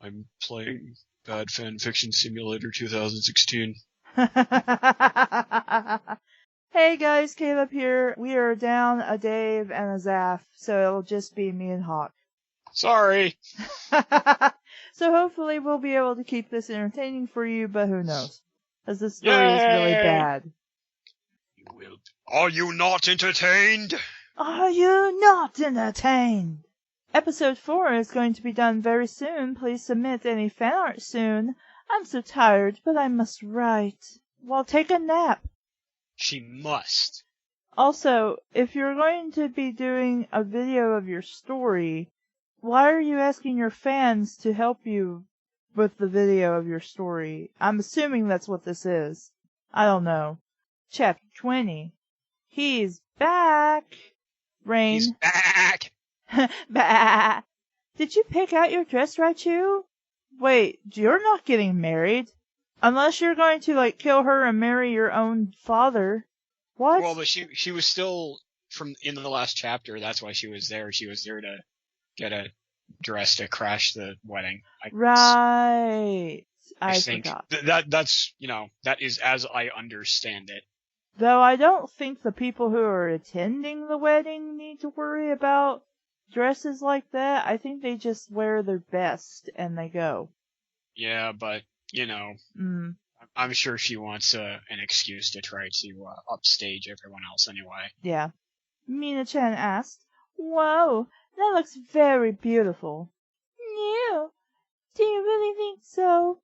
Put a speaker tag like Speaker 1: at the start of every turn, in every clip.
Speaker 1: I'm playing Bad Fanfiction Simulator 2016.
Speaker 2: Hey guys, Caleb here. We are down a Dave and a Zaf, so it'll just be me and Hawk.
Speaker 1: Sorry!
Speaker 2: So hopefully we'll be able to keep this entertaining for you, but who knows? As the story is really bad.
Speaker 1: You will. Are you not entertained?
Speaker 2: Are you not entertained? Episode 4 is going to be done very soon. Please submit any fan art soon. I'm so tired, but I must write. Well, take a nap.
Speaker 1: She must.
Speaker 2: Also, if you're going to be doing a video of your story, why are you asking your fans to help you with the video of your story? I'm assuming that's what this is. I don't know. Chapter 20. He's back. Rain.
Speaker 1: He's back!
Speaker 2: Bah. Did you pick out your dress, Raichu? Wait, you're not getting married. Unless you're going to, kill her and marry your own father. What?
Speaker 1: Well, but she was still, in the last chapter, that's why she was there. She was there to get a dress to crash the wedding.
Speaker 2: Right.
Speaker 1: I think
Speaker 2: forgot.
Speaker 1: that's, that is as I understand it.
Speaker 2: Though I don't think the people who are attending the wedding need to worry about dresses like that. I think they just wear their best and they go.
Speaker 1: Yeah, but, I'm sure she wants an excuse to try to upstage everyone else anyway.
Speaker 2: Yeah. Mina-chan asked, "Whoa, that looks very beautiful." "No, do you really think so?"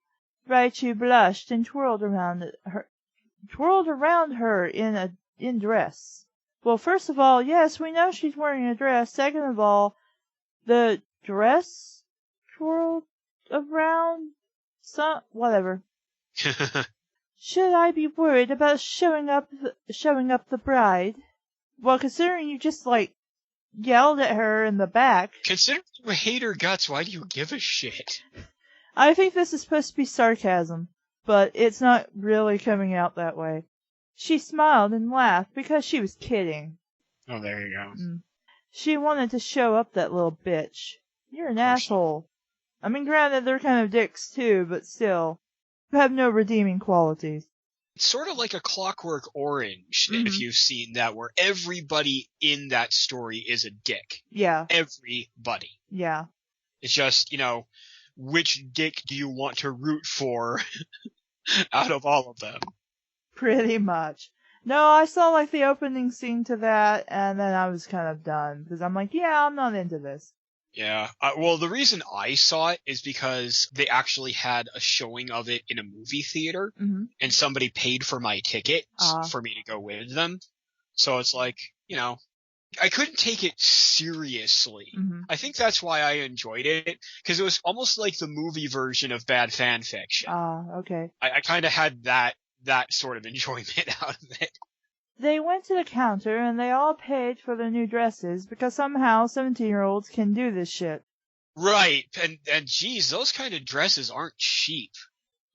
Speaker 2: Raichu blushed and twirled around her in dress. Well, first of all, yes, we know she's wearing a dress. Second of all, the dress twirled around whatever. Should I be worried about showing up the bride? Well, considering you just yelled at her in the back.
Speaker 1: Considering you hate her guts, why do you give a shit?
Speaker 2: I think this is supposed to be sarcasm, but it's not really coming out that way. She smiled and laughed because she was kidding.
Speaker 1: Oh, there you go.
Speaker 2: She wanted to show up that little bitch. You're an asshole. I mean, granted, they're kind of dicks too, but still. You have no redeeming qualities.
Speaker 1: It's sort of like a Clockwork Orange, if you've seen that, where everybody in that story is a dick.
Speaker 2: Yeah.
Speaker 1: Everybody.
Speaker 2: Yeah.
Speaker 1: It's just, which dick do you want to root for out of all of them?
Speaker 2: Pretty much. No, I saw the opening scene to that, and then I was kind of done, because I'm yeah, I'm not into this.
Speaker 1: Yeah. Well, the reason I saw it is because they actually had a showing of it in a movie theater, and somebody paid for my ticket for me to go with them. So it's I couldn't take it seriously. I think that's why I enjoyed it, because it was almost like the movie version of Bad Fanfiction.
Speaker 2: Okay.
Speaker 1: I kind of had that sort of enjoyment out of it.
Speaker 2: They went to the counter and they all paid for their new dresses because somehow 17-year-olds can do this shit.
Speaker 1: Right. And geez, those kind of dresses aren't cheap.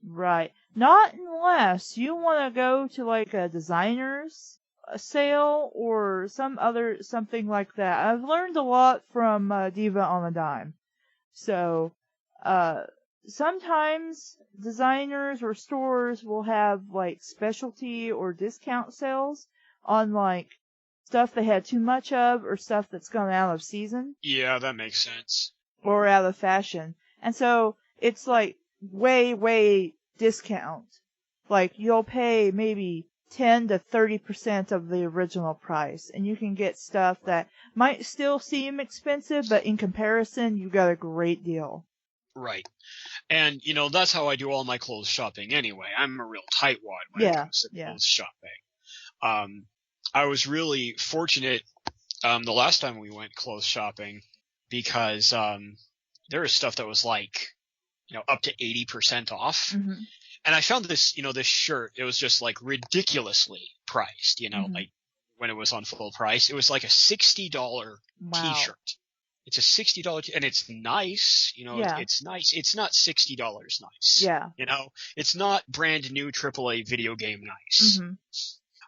Speaker 2: Right. Not unless you want to go to a designer's sale or something like that. I've learned a lot from Diva on a Dime. So, sometimes designers or stores will have specialty or discount sales on stuff they had too much of or stuff that's gone out of season.
Speaker 1: Yeah, that makes sense.
Speaker 2: Or out of fashion. And so it's way discount. You'll pay maybe 10 to 30% of the original price, and you can get stuff that might still seem expensive, but in comparison, you got a great deal.
Speaker 1: Right. And, that's how I do all my clothes shopping anyway. I'm a real tightwad when it comes to clothes shopping. I was really fortunate the last time we went clothes shopping because there was stuff that was up to 80% off. And I found this, this shirt. It was just ridiculously priced, when it was on full price. It was a $60 t-shirt. It's a $60 and it's nice, it's nice. It's not $60 nice.
Speaker 2: Yeah.
Speaker 1: It's not brand new AAA video game nice.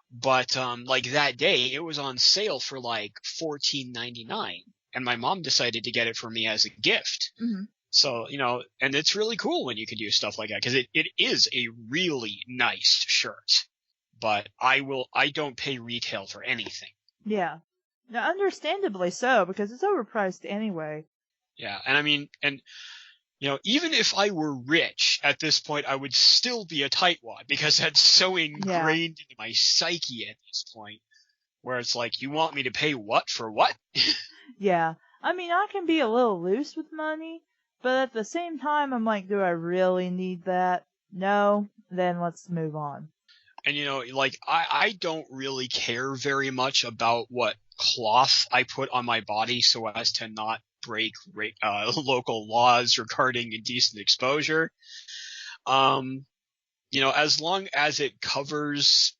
Speaker 1: But that day it was on sale for $14.99, and my mom decided to get it for me as a gift. So, and it's really cool when you can do stuff like that, because it is a really nice shirt. But I don't pay retail for anything.
Speaker 2: Yeah. Now, understandably so, because it's overpriced anyway.
Speaker 1: Yeah, and I mean, even if I were rich at this point, I would still be a tightwad, because that's so ingrained into my psyche at this point, where it's like, you want me to pay what for what?
Speaker 2: Yeah. I mean, I can be a little loose with money, but at the same time, I'm like, do I really need that? No? Then let's move on.
Speaker 1: And I don't really care very much about what cloth I put on my body so as to not break local laws regarding indecent exposure. As long as it covers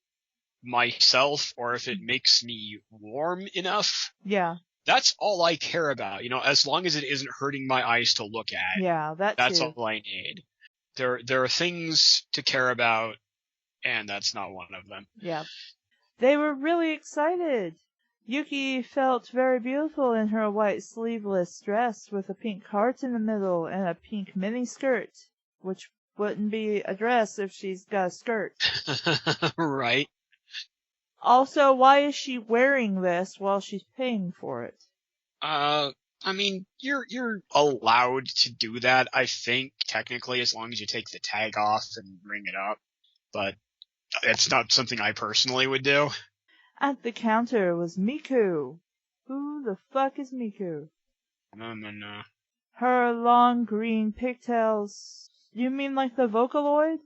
Speaker 1: myself, or if it makes me warm enough.
Speaker 2: Yeah.
Speaker 1: That's all I care about, as long as it isn't hurting my eyes to look at.
Speaker 2: Yeah, that's
Speaker 1: all I need. There are things to care about, and that's not one of them.
Speaker 2: Yeah. They were really excited. Yuki felt very beautiful in her white sleeveless dress with a pink heart in the middle and a pink mini skirt, which wouldn't be a dress if she's got a skirt.
Speaker 1: Right.
Speaker 2: Also, why is she wearing this while she's paying for it?
Speaker 1: I mean, you're allowed to do that, I think, technically, as long as you take the tag off and ring it up. But it's not something I personally would do.
Speaker 2: At the counter was Miku. Who the fuck is Miku?
Speaker 1: No.
Speaker 2: Her long green pigtails. You mean like the Vocaloid?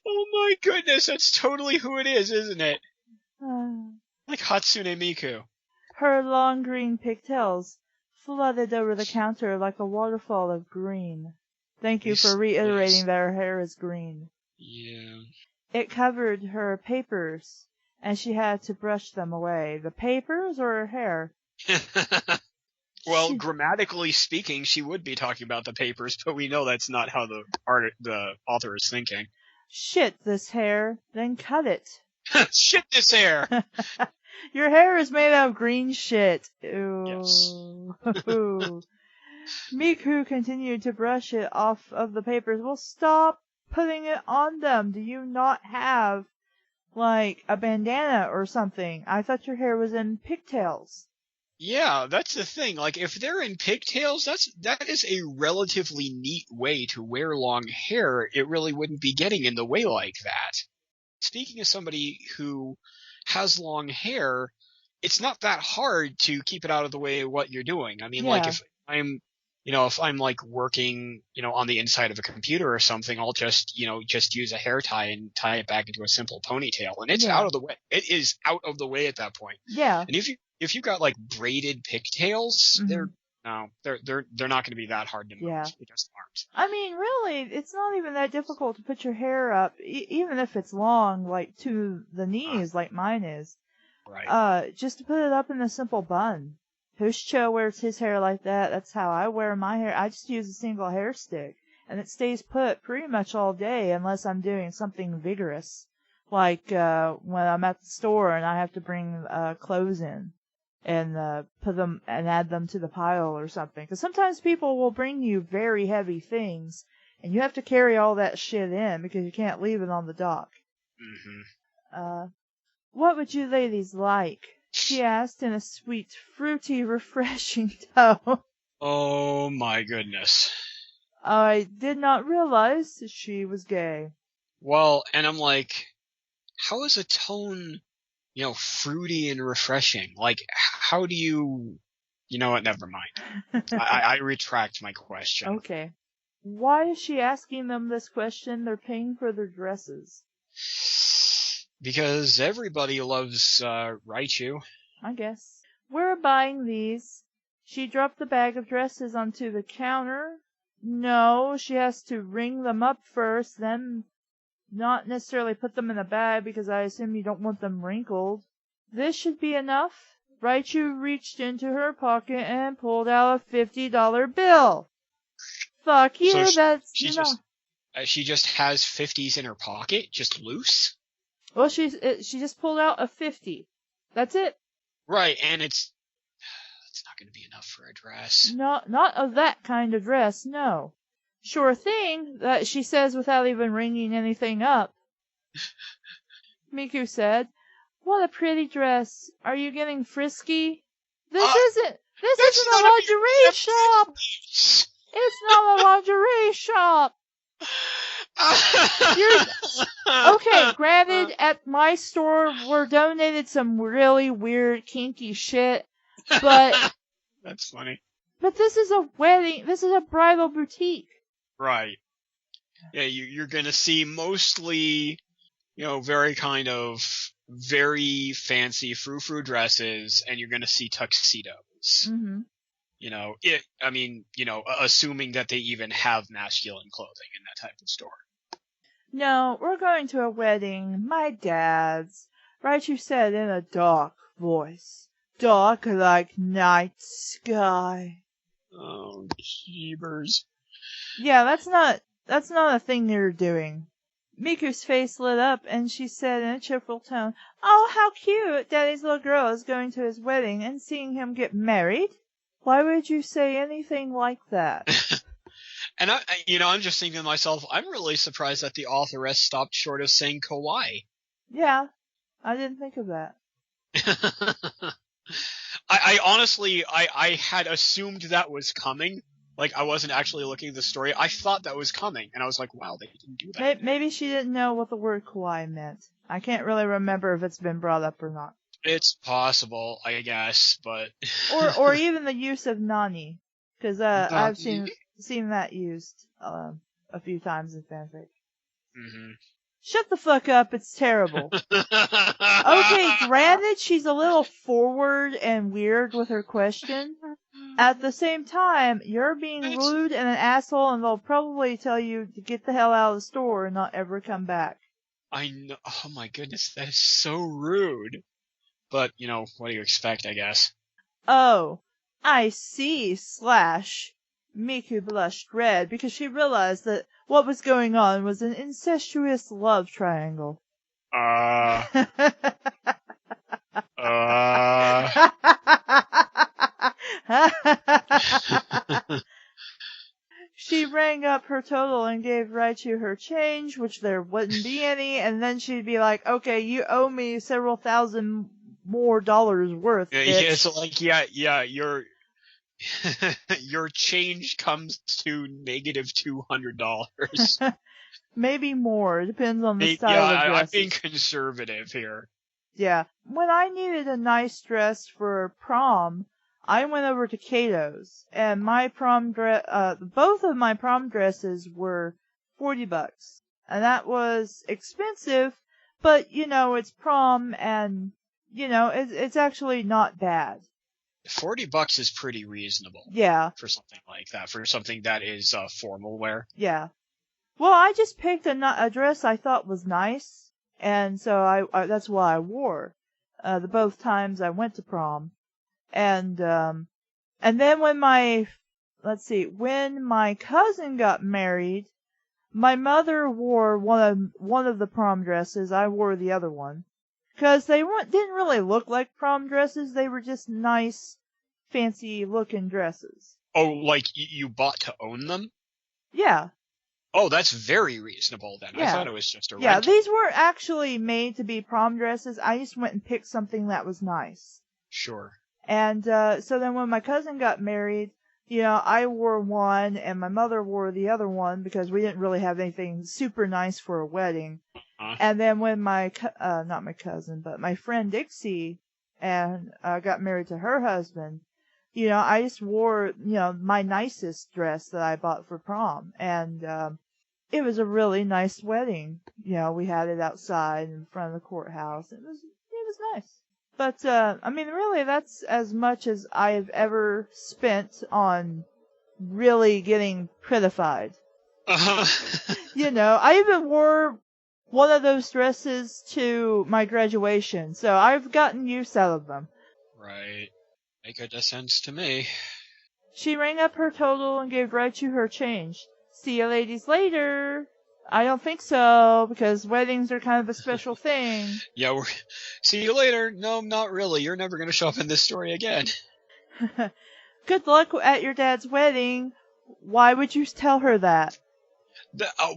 Speaker 1: Oh my goodness, that's totally who it is, isn't it? Like Hatsune Miku.
Speaker 2: Her long green pigtails flooded over the counter like a waterfall of green. Thank you for reiterating that her hair is green.
Speaker 1: Yeah.
Speaker 2: It covered her papers, and she had to brush them away. The papers or her hair?
Speaker 1: Well, grammatically speaking, she would be talking about the papers, but we know that's not how the author is thinking.
Speaker 2: Shit this hair, then cut it.
Speaker 1: Shit this hair!
Speaker 2: Your hair is made out of green shit. Ew.
Speaker 1: Yes.
Speaker 2: Miku continued to brush it off of the papers. Well, stop putting it on them. Do you not have, like, a bandana or something? I thought your hair was in pigtails.
Speaker 1: Yeah, that's the thing. Like, if they're in pigtails, that is a relatively neat way to wear long hair. It really wouldn't be getting in the way like that. Speaking of somebody who has long hair, it's not that hard to keep it out of the way of what you're doing. I mean, like, if I'm like working, on the inside of a computer or something, I'll just use a hair tie and tie it back into a simple ponytail, and it's out of the way. It is out of the way at that point.
Speaker 2: Yeah.
Speaker 1: And if you got like braided pigtails, they're not going to be that hard to move.
Speaker 2: Yeah.
Speaker 1: They just aren't.
Speaker 2: I mean, really, it's not even that difficult to put your hair up, even if it's long, like to the knees, like mine is.
Speaker 1: Right.
Speaker 2: Just to put it up in a simple bun. Hushcho wears his hair like that. That's how I wear my hair. I just use a single hair stick, and it stays put pretty much all day unless I'm doing something vigorous, like when I'm at the store and I have to bring clothes in and put them and add them to the pile or something. Because sometimes people will bring you very heavy things, and you have to carry all that shit in because you can't leave it on the dock.
Speaker 1: Mm-hmm.
Speaker 2: What would you ladies like? She asked in a sweet, fruity, refreshing tone.
Speaker 1: Oh my goodness.
Speaker 2: I did not realize she was gay. Well,
Speaker 1: and I'm like, how is a tone, fruity and refreshing? Like, how do you know what? Never mind. I retract my question.
Speaker 2: Okay. Why is she asking them this question? They're paying for their dresses.
Speaker 1: Because everybody loves Raichu.
Speaker 2: I guess. We're buying these. She dropped the bag of dresses onto the counter. No, she has to ring them up first, then not necessarily put them in a bag because I assume you don't want them wrinkled. This should be enough. Raichu reached into her pocket and pulled out a $50 bill. Fuck you,
Speaker 1: so she just has 50s in her pocket, just loose?
Speaker 2: Well, she just pulled out a 50. That's it.
Speaker 1: Right, and it's not going to be enough for a dress.
Speaker 2: Not of that kind of dress, no. Sure thing, that she says without even ringing anything up. Miku said, "What a pretty dress. Are you getting frisky? This isn't a lingerie shop. It's not a lingerie shop." Okay, granted, at my store, we're donated some really weird, kinky shit, but...
Speaker 1: That's funny.
Speaker 2: But this is a wedding, this is a bridal boutique.
Speaker 1: Right. Yeah, you're gonna see mostly, very kind of, very fancy frou-frou dresses, and you're gonna see tuxedos.
Speaker 2: Mm-hmm.
Speaker 1: Assuming that they even have masculine clothing in that type of store.
Speaker 2: No, we're going to a wedding. My dad's. Raichu said in a dark voice. Dark like night sky.
Speaker 1: Oh, jeebers.
Speaker 2: Yeah, that's not a thing you're doing. Miku's face lit up and she said in a cheerful tone, "Oh, how cute! Daddy's little girl is going to his wedding and seeing him get married? Why would you say anything like that?"
Speaker 1: And I'm just thinking to myself, I'm really surprised that the authoress stopped short of saying kawaii.
Speaker 2: Yeah, I didn't think of that.
Speaker 1: I honestly had assumed that was coming. Like, I wasn't actually looking at the story. I thought that was coming, and I was like, wow, they didn't do that.
Speaker 2: Maybe she didn't know what the word kawaii meant. I can't really remember if it's been brought up or not.
Speaker 1: It's possible, I guess, but...
Speaker 2: or even the use of nani. Because I've seen that used a few times in fanfic.
Speaker 1: Mm-hmm.
Speaker 2: Shut the fuck up, it's terrible. Okay, granted, she's a little forward and weird with her question. At the same time, you're being rude and an asshole, and they'll probably tell you to get the hell out of the store and not ever come back.
Speaker 1: I know. Oh my goodness, that is so rude. But, what do you expect, I guess?
Speaker 2: Oh, I see, Miku blushed red because she realized that what was going on was an incestuous love triangle. She rang up her total and gave Raichu her change, which there wouldn't be any, and then she'd be like, "Okay, you owe me several thousand more dollars worth, bitch."
Speaker 1: Yeah, so your change comes to negative $200.
Speaker 2: Maybe more. It depends on the style of dress.
Speaker 1: I'm being conservative here.
Speaker 2: Yeah. When I needed a nice dress for prom, I went over to Cato's, and my prom dress, both of my prom dresses were $40. And that was expensive, but, it's prom, and, it's actually not bad.
Speaker 1: $40 is pretty reasonable.
Speaker 2: Yeah.
Speaker 1: For something like that, for something that is formal wear.
Speaker 2: Yeah. Well, I just picked a dress I thought was nice, and so I that's why I wore the both times I went to prom. And then when my cousin got married, my mother wore one of the prom dresses. I wore the other one. Because they didn't really look like prom dresses. They were just nice, fancy looking dresses.
Speaker 1: Oh, like you bought to own them?
Speaker 2: Yeah.
Speaker 1: Oh, that's very reasonable then. Yeah. I thought it was just a rental.
Speaker 2: Yeah, these weren't actually made to be prom dresses. I just went and picked something that was nice.
Speaker 1: Sure.
Speaker 2: And so then when my cousin got married, I wore one and my mother wore the other one because we didn't really have anything super nice for a wedding. And then when not my cousin, but my friend Dixie got married to her husband, I just wore, my nicest dress that I bought for prom. And it was a really nice wedding. We had it outside in front of the courthouse. It was nice. But, really, that's as much as I've ever spent on really getting prettified. I even wore one of those dresses to my graduation, so I've gotten use out of them.
Speaker 1: Right. Make good sense to me.
Speaker 2: She rang up her total and gave Raichu her change. "See you ladies later." I don't think so, because weddings are kind of a special thing.
Speaker 1: Yeah, see you later. No, not really. You're never going to show up in this story again.
Speaker 2: Good luck at your dad's wedding. Why would you tell her that?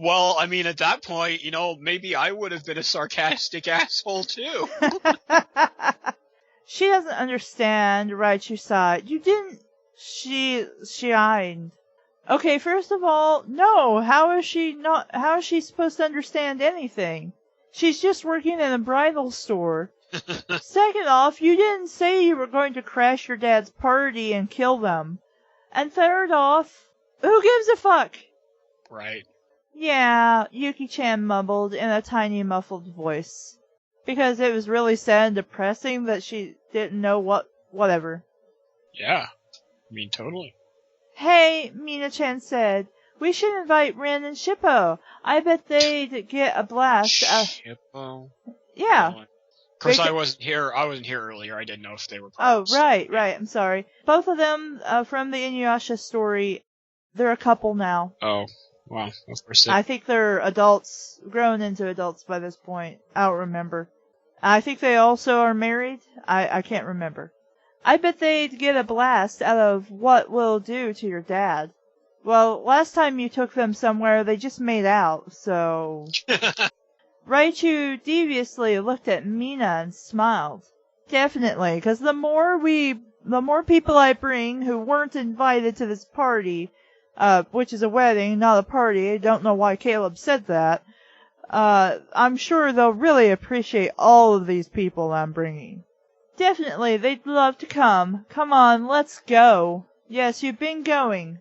Speaker 1: Well, I mean, at that point, maybe I would have been a sarcastic asshole too.
Speaker 2: She doesn't understand, Raichu sighed. You didn't... She shined. Okay, first of all, no, how is she supposed to understand anything? She's just working in a bridal store. Second off, you didn't say you were going to crash your dad's party and kill them. And third off, who gives a fuck?
Speaker 1: Right.
Speaker 2: Yeah, Yuki-chan mumbled in a tiny muffled voice. Because it was really sad and depressing that she didn't know whatever.
Speaker 1: Yeah, I mean, totally.
Speaker 2: Hey, Mina-chan said, we should invite Rin and Shippo. I bet they'd get a blast.
Speaker 1: Shippo?
Speaker 2: Yeah.
Speaker 1: Of course, I wasn't here earlier. I didn't know if they were
Speaker 2: part of the story. Right, I'm sorry. Both of them, from the Inuyasha story, they're a couple now.
Speaker 1: Oh, wow. Of course.
Speaker 2: I think they're adults, grown into adults by this point. I don't remember. I think they also are married. I can't remember. I bet they'd get a blast out of what we'll do to your dad. Well, last time you took them somewhere, they just made out, so... Raichu deviously looked at Mina and smiled. Definitely, because the more people I bring who weren't invited to this party, which is a wedding, not a party, I don't know why Caleb said that, I'm sure they'll really appreciate all of these people I'm bringing. Definitely, they'd love to come. Come on, let's go. Yes, you've been going.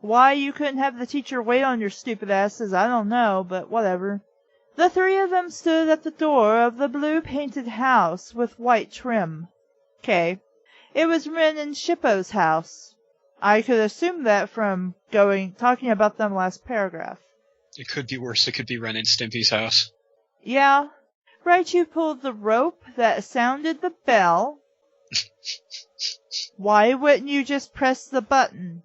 Speaker 2: Why you couldn't have the teacher wait on your stupid asses, I don't know, but whatever. The three of them stood at the door of the blue-painted house with white trim. Okay. It was Rin and Shippo's house. I could assume that from talking about them last paragraph.
Speaker 1: It could be worse. It could be Ren and Stimpy's house.
Speaker 2: Yeah. Raichu pulled the rope that sounded the bell. Why wouldn't you just press the button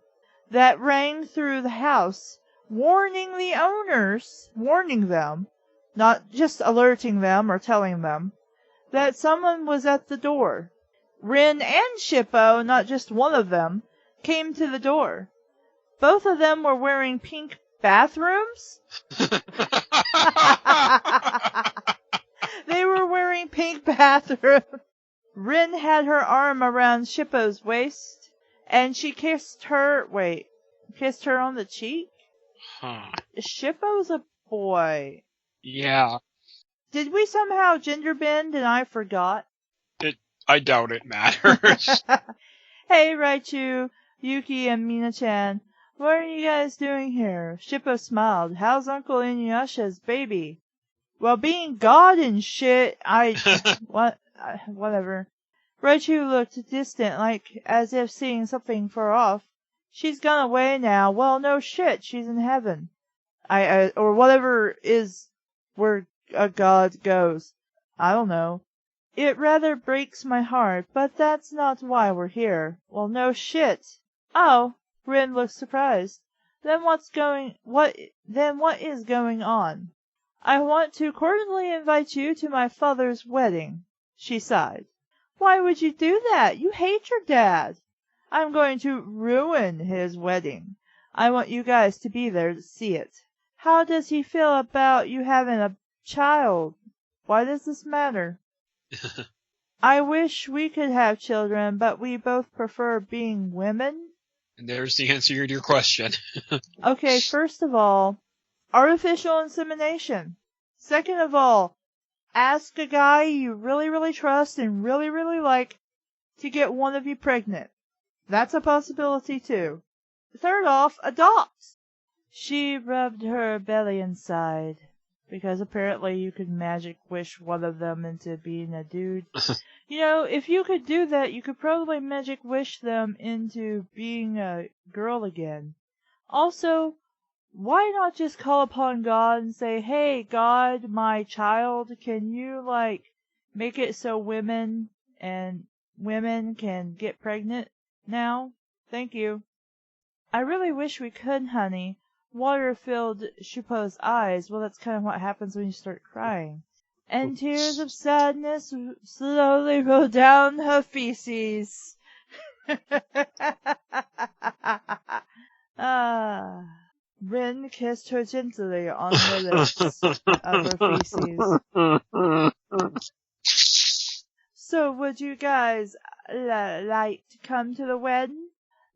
Speaker 2: that rang through the house, warning them, not just alerting them or telling them, that someone was at the door. Rin and Shippo, not just one of them, came to the door. Both of them were wearing pink bathrooms? They were wearing pink bathrooms. Rin had her arm around Shippo's waist, and she kissed her on the cheek?
Speaker 1: Huh.
Speaker 2: Shippo's a boy.
Speaker 1: Yeah.
Speaker 2: Did we somehow gender bend and I forgot?
Speaker 1: I doubt it matters.
Speaker 2: Hey, Raichu, Yuki, and Mina-chan. What are you guys doing here? Shippo smiled. How's Uncle Inuyasha's baby? Well, being God and shit, whatever. Raichu looked distant, like as if seeing something far off. She's gone away now. Well, no shit, she's in heaven. Or whatever is where a god goes. I don't know. It rather breaks my heart, but that's not why we're here. Well, no shit. Oh, Rin looked surprised. Then what is going on? I want to cordially invite you to my father's wedding, she sighed. Why would you do that? You hate your dad. I'm going to ruin his wedding. I want you guys to be there to see it. How does he feel about you having a child? Why does this matter? I wish we could have children, but we both prefer being women.
Speaker 1: And there's the answer to your question.
Speaker 2: Okay, first of all, artificial insemination. Second of all, ask a guy you really, really trust and really, really like to get one of you pregnant. That's a possibility too. Third off, adopt. She rubbed her belly and sighed, because apparently you could magic wish one of them into being a dude. You know, if you could do that, you could probably magic wish them into being a girl again. Also, why not just call upon God and say, hey, God, my child, can you, make it so women can get pregnant now? Thank you. I really wish we could, honey. Water filled Shippo's eyes. Well, that's kind of what happens when you start crying. And tears of sadness slowly rolled down her feces. kissed her gently on the lips of her feces. So would you guys like to come to the wedding?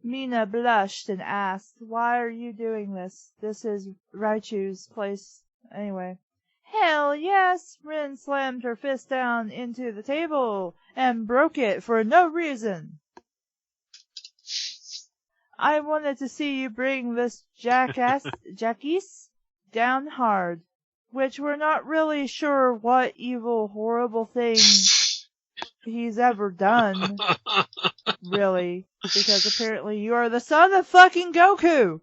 Speaker 2: Mina blushed and asked, why are you doing this? This is Raichu's place anyway. Hell yes! Rin slammed her fist down into the table and broke it for no reason. I wanted to see you bring this jackass down hard, which we're not really sure what evil, horrible thing he's ever done, really, because apparently you are the son of fucking Goku!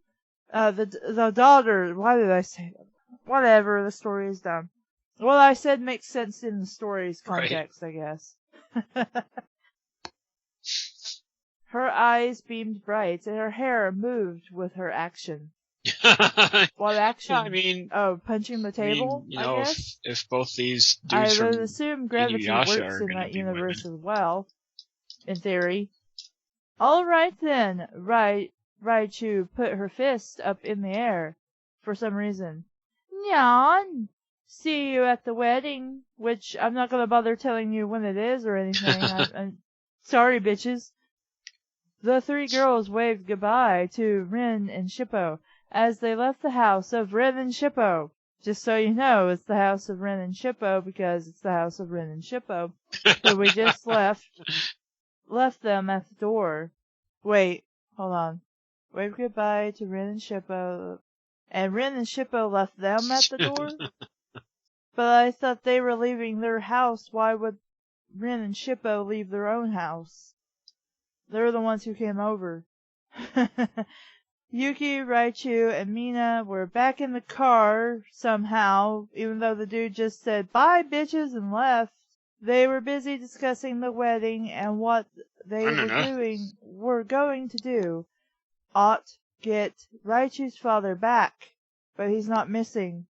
Speaker 2: The daughter, why did I say that? Whatever, the story is done. What I said makes sense in the story's context, right. I guess. Her eyes beamed bright, and her hair moved with her action. What action?
Speaker 1: I mean...
Speaker 2: Oh, punching the table, I guess?
Speaker 1: If both these dudes
Speaker 2: I would assume gravity works in that universe as well, in theory. Alright then, Raichu put her fist up in the air, for some reason. Nyan! See you at the wedding, which I'm not gonna bother telling you when it is or anything. I'm sorry, bitches. The three girls waved goodbye to Rin and Shippo as they left the house of Rin and Shippo. Just so you know, it's the house of Rin and Shippo because it's the house of Rin and Shippo. So we just left them at the door. Wait, hold on. Wave goodbye to Rin and Shippo. And Rin and Shippo left them at the door? But I thought they were leaving their house. Why would Rin and Shippo leave their own house? They're the ones who came over. Yuki, Raichu, and Mina were back in the car somehow, even though the dude just said, bye bitches, and left. They were busy discussing the wedding and what they were going to do. Get Raichu's father back, but he's not missing.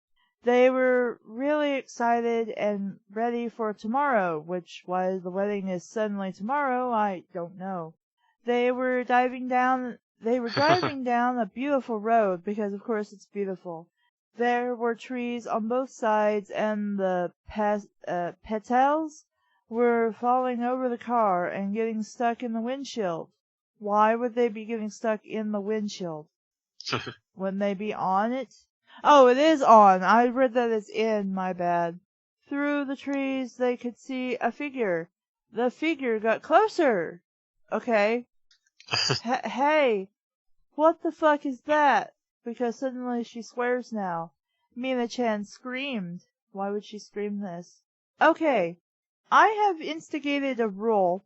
Speaker 2: They were really excited and ready for tomorrow, which why the wedding is suddenly tomorrow, I don't know. They were driving down a beautiful road, because of course it's beautiful. There were trees on both sides, and the petals were falling over the car and getting stuck in the windshield. Why would they be getting stuck in the windshield? Wouldn't they be on it? Oh, it is on. I read that it's in, my bad. Through the trees they could see a figure. The figure got closer. Okay. Hey, what the fuck is that? Because suddenly she swears now. Mina-chan screamed. Why would she scream this? Okay, I have instigated a rule.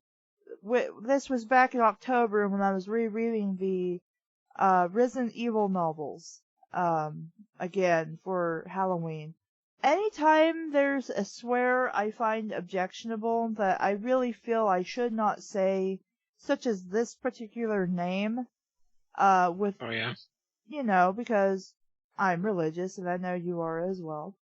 Speaker 2: This was back in October when I was rereading the Resident Evil novels again for Halloween. Anytime there's a swear I find objectionable that I really feel I should not say, such as this particular name, because I'm religious and I know you are as well.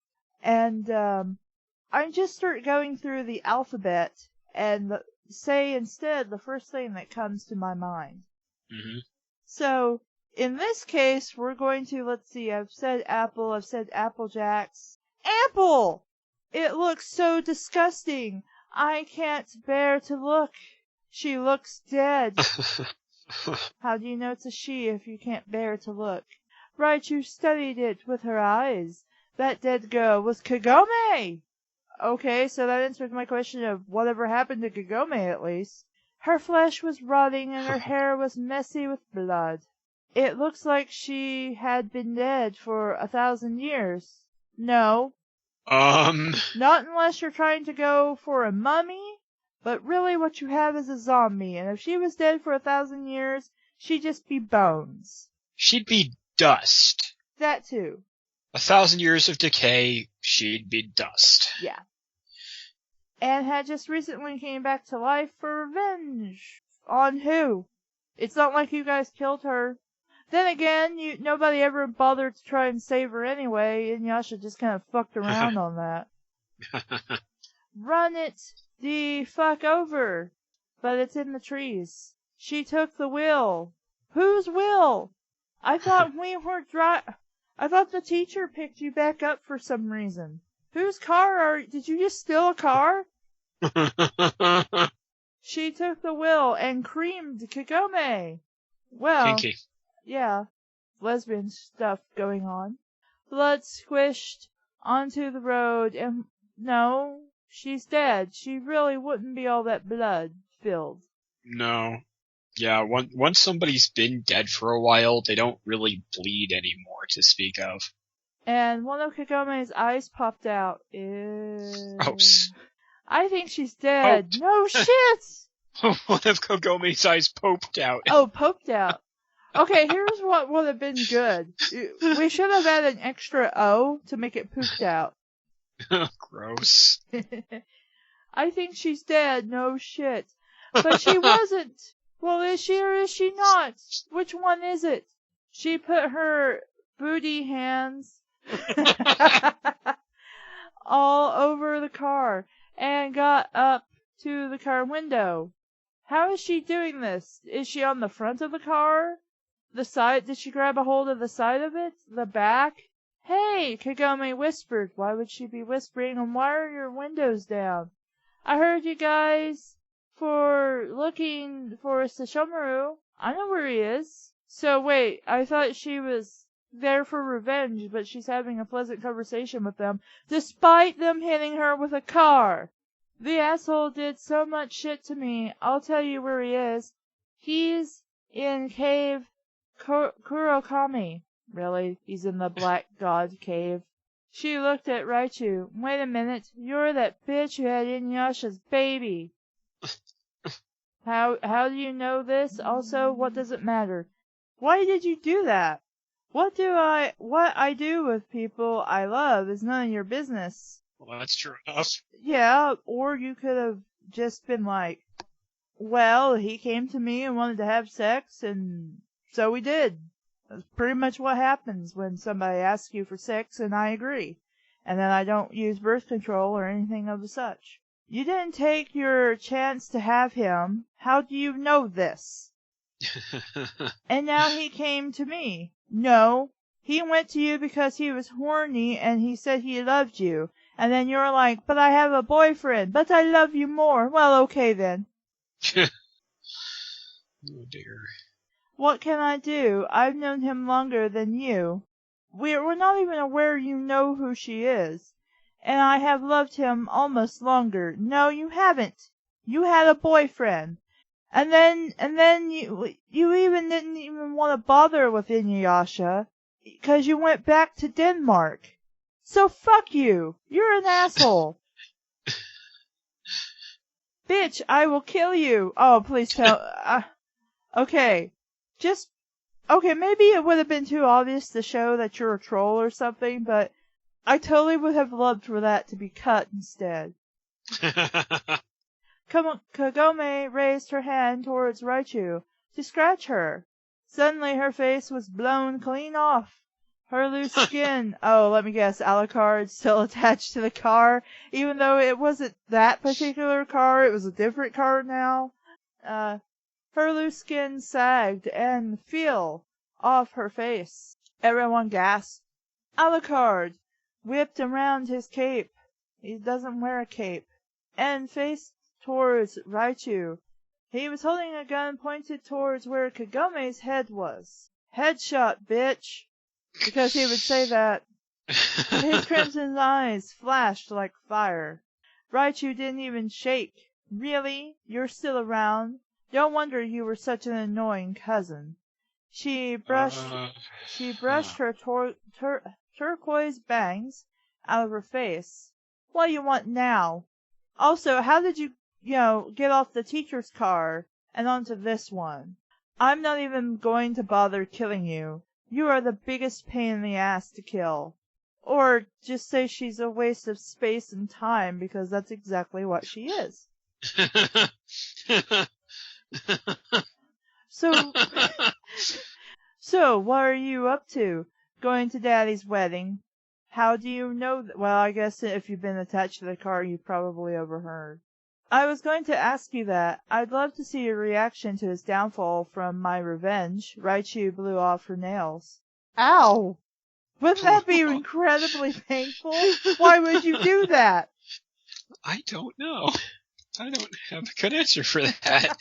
Speaker 2: And I just start going through the alphabet and say instead the first thing that comes to my mind. Mm-hmm. So, in this case, we're going to, let's see, I've said apple, I've said Apple Jacks. Apple! It looks so disgusting. I can't bear to look. She looks dead. How do you know it's a she if you can't bear to look? Raichu studied it with her eyes. That dead girl was Kagome! Okay, so that answers my question of whatever happened to Kagome at least. Her flesh was rotting and her hair was messy with blood. It looks like she had been dead for 1,000 years. No. Not unless you're trying to go for a mummy, but really what you have is a zombie, and if she was dead for 1,000 years, she'd just be bones.
Speaker 1: She'd be dust.
Speaker 2: That too.
Speaker 1: 1,000 years of decay, she'd be dust.
Speaker 2: Yeah. And had just recently came back to life for revenge. On who? It's not like you guys killed her. Then again, nobody ever bothered to try and save her anyway, and Yasha just kind of fucked around on that. Run it the fuck over. But it's in the trees. She took the wheel. Whose wheel? I thought we were I thought the teacher picked you back up for some reason. Whose car did you just steal a car? She took the wheel and creamed Kagome. Well,
Speaker 1: Kinky.
Speaker 2: Yeah, lesbian stuff going on. Blood squished onto the road and no, she's dead. She really wouldn't be all that blood-filled.
Speaker 1: No. Yeah, once somebody's been dead for a while, they don't really bleed anymore to speak of.
Speaker 2: And one of Kagome's eyes popped out. Ew.
Speaker 1: Gross.
Speaker 2: I think she's dead.
Speaker 1: Oh.
Speaker 2: No shit!
Speaker 1: One of Kagome's eyes poked out.
Speaker 2: Oh, poked out. Okay, here's what would have been good. We should have added an extra O to make it pooped out.
Speaker 1: Gross.
Speaker 2: I think she's dead. No shit. But she wasn't. Well, is she or is she not? Which one is it? She put her booty hands all over the car and got up to the car window. How is she doing this? Is she on the front of the car? The side? Did she grab a hold of the side of it? The back? Hey, Kagome whispered. Why would she be whispering? And why are your windows down? I heard you guys for looking for Sesshomaru. I know where he is. So wait, I thought she was there for revenge, but she's having a pleasant conversation with them, despite them hitting her with a car. The asshole did so much shit to me. I'll tell you where he is. He's in cave Kurokami. Really? He's in the Black God cave. She looked at Raichu. Wait a minute. You're that bitch who had Inuyasha's baby. How do you know this? Also, what does it matter? Why did you do that? What I do with people I love is none of your business.
Speaker 1: Well, that's true enough.
Speaker 2: Yeah, or you could have just been like, well, he came to me and wanted to have sex, and so we did. That's pretty much what happens when somebody asks you for sex, and I agree. And then I don't use birth control or anything of the such. You didn't take your chance to have him. How do you know this? And now he came to me. No, he went to you because he was horny and he said he loved you. And then you're like, but I have a boyfriend, but I love you more. Well, okay then.
Speaker 1: Oh dear.
Speaker 2: What can I do? I've known him longer than you. We're not even aware you know who she is. And I have loved him almost longer. No, you haven't. You had a boyfriend. And then you even didn't even want to bother with Inuyasha, because you went back to Denmark. So fuck you. You're an asshole. Bitch, I will kill you. Oh, please tell. Okay. Okay, maybe it would have been too obvious to show that you're a troll or something, but I totally would have loved for that to be cut instead. Kagome raised her hand towards Raichu to scratch her. Suddenly her face was blown clean off. Her loose skin, let me guess, Alucard still attached to the car, even though it wasn't that particular car, it was a different car now. Her loose skin sagged and fell off her face. Everyone gasped. Alucard whipped around his cape. He doesn't wear a cape. And faced towards Raichu. He was holding a gun pointed towards where Kagome's head was. Headshot, bitch! Because he would say that. His crimson eyes flashed like fire. Raichu didn't even shake. Really? You're still around? No wonder you were such an annoying cousin. She brushed her turquoise bangs out of her face. What do you want now? Also, how did you get off the teacher's car and onto this one? I'm not even going to bother killing you. You are the biggest pain in the ass to kill. Or just say she's a waste of space and time, because that's exactly what she is. So, what are you up to? Going to Daddy's wedding. How do you know that? Well, I guess if you've been attached to the car, you've probably overheard. I was going to ask you that. I'd love to see your reaction to his downfall from my revenge. Raichu blew off her nails. Ow! Wouldn't that be incredibly painful? Why would you do that?
Speaker 1: I don't know. I don't have a good answer for that.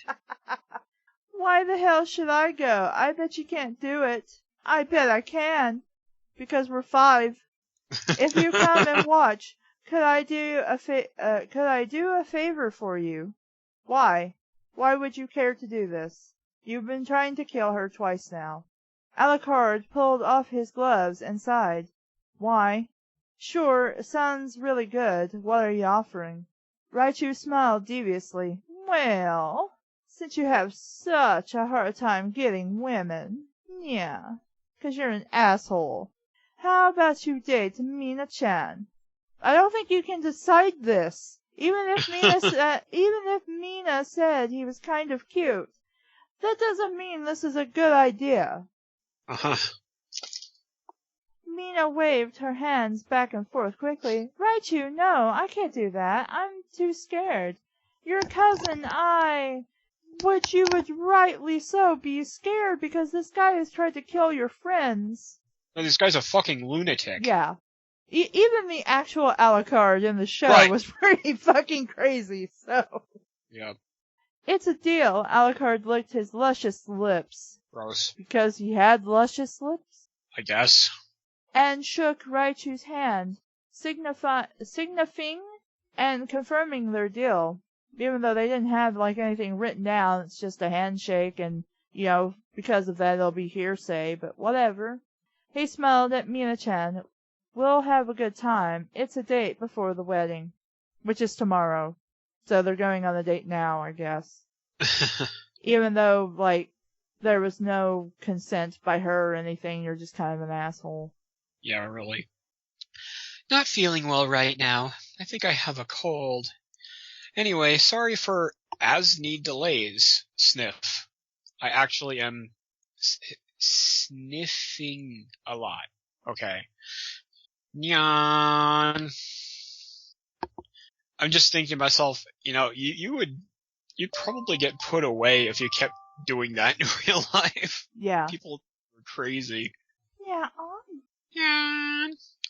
Speaker 2: Why the hell should I go? I bet you can't do it. I bet I can. Because we're 5. If you come and watch, could I do a favor for you? Why? Why would you care to do this? You've been trying to kill her twice now. Alucard pulled off his gloves and sighed. Why? Sure, sounds really good. What are you offering? Raichu smiled deviously. Well, since you have such a hard time getting women, yeah, 'cause you're an asshole. How about you date Mina-chan? I don't think you can decide this. Even if Mina said he was kind of cute, that doesn't mean this is a good idea.
Speaker 1: Uh-huh.
Speaker 2: Mina waved her hands back and forth quickly. Raichu, no, I can't do that. I'm too scared. Your cousin, But you would rightly so be scared because this guy has tried to kill your friends.
Speaker 1: No, this guy's a fucking lunatic.
Speaker 2: Yeah. Even the actual Alucard in the show was pretty fucking crazy, so.
Speaker 1: Yep.
Speaker 2: It's a deal. Alucard licked his luscious lips.
Speaker 1: Gross.
Speaker 2: Because he had luscious lips?
Speaker 1: I guess.
Speaker 2: And shook Raichu's hand, signifying and confirming their deal. Even though they didn't have, anything written down, it's just a handshake, and, because of that it'll be hearsay, but whatever. He smiled at Mina-chan. We'll have a good time. It's a date before the wedding, which is tomorrow. So they're going on a date now, I guess. Even though, there was no consent by her or anything, you're just kind of an asshole.
Speaker 1: Yeah, really. Not feeling well right now. I think I have a cold. Anyway, sorry for as-need delays, Sniff. I actually am sniffing a lot. Okay. Nyan. I'm just thinking to myself, you'd probably get put away if you kept doing that in real life.
Speaker 2: Yeah.
Speaker 1: People are crazy.
Speaker 2: Yeah.